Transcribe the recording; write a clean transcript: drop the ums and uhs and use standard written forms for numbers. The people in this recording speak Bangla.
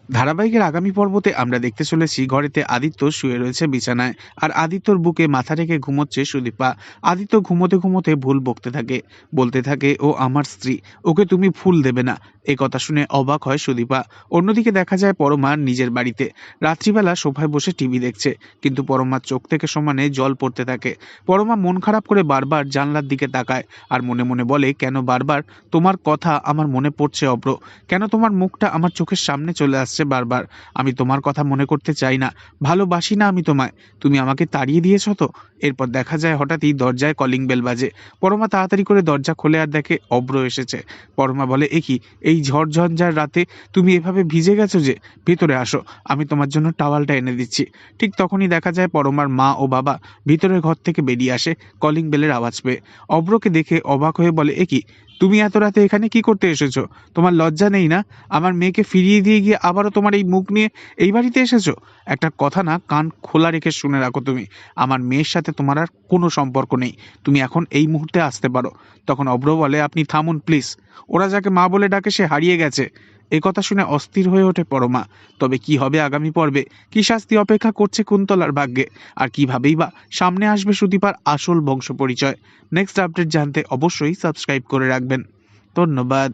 ধারাবাহিকের আগামী পর্বতে আমরা দেখতে চলেছি ঘরেতে আদিত্য শুয়ে রয়েছে বিছানায়, আর আদিত্যর বুকে মাথা রেখে ঘুমোচ্ছে সুদীপা। আদিত্য ঘুমোতে ঘুমোতে ভুল বকতে থাকে, বলতে থাকে ও আমার স্ত্রী, ওকে তুমি ফুল দেবে না। এ কথা শুনে অবাক হয় সুদীপা। অন্যদিকে দেখা যায় পরমা নিজের বাড়িতে রাত্রিবেলা সোফায় বসে টিভি দেখছে, কিন্তু পরমার চোখ থেকে সমানে জল পড়তে থাকে। পরমা মন খারাপ করে বারবার জানলার দিকে তাকায়, আর মনে মনে বলে, কেন বারবার তোমার কথা আমার মনে পড়ছে অব্র, কেন তোমার মুখটা আমার চোখের সামনে চলে আসছে বারবার। আমি তোমার কথা মনে করতে চাই না, ভালোবাসি না আমি তোমায়, তুমি আমাকে তাড়িয়ে দিয়েছো তো। এরপর দেখা যায় হঠাৎই দরজায় কলিং বেল বাজে। পরমা তাড়াতাড়ি করে দরজা খোলে আর দেখে অব্র এসেছে। পরমা বলে, এ কি, এই ঝড় ঝঞ্ঝার রাতে তুমি এভাবে ভিজে গেছো যে, ভিতরে আসো, আমি তোমার জন্য টাওয়ালটা এনে দিচ্ছি। ঠিক তখনই দেখা যায় পরমার মা ও বাবা ভিতরের ঘর থেকে বেরিয়ে আসে কলিং বেলের আওয়াজ পেয়ে। অব্রকে দেখে অবাক হয়ে বলে, এ কি, তুমি এত রাতে এখানে কি করতে এসেছো? তোমার লজ্জা নেই না? আমার মেয়েকে ফিরিয়ে দিয়ে গিয়ে আবারও তোমার এই মুখ নিয়ে এই বাড়িতে এসেছো? একটা কথা না, কান খোলা রেখে শুনে রাখো তুমি, আমার মেয়ের সাথে তোমার আর কোনো সম্পর্ক নেই, তুমি এখন এই মুহূর্তে আসতে পারো। তখন অব্র বলে, আপনি থামুন প্লিজ, ওরা যাকে মা বলে ডাকে সে হারিয়ে গেছে। এ কথা শুনে অস্থির হয়ে ওঠে পরমা। তবে কি হবে আগামী পর্বে, কি শাস্তি অপেক্ষা করছে কুন্তলার ভাগ্যে, আর কিভাবেই বা সামনে আসবে সুদীপার আসল বংশ পরিচয়? নেক্সট আপডেট জানতে অবশ্যই সাবস্ক্রাইব করে রাখবেন। ধন্যবাদ।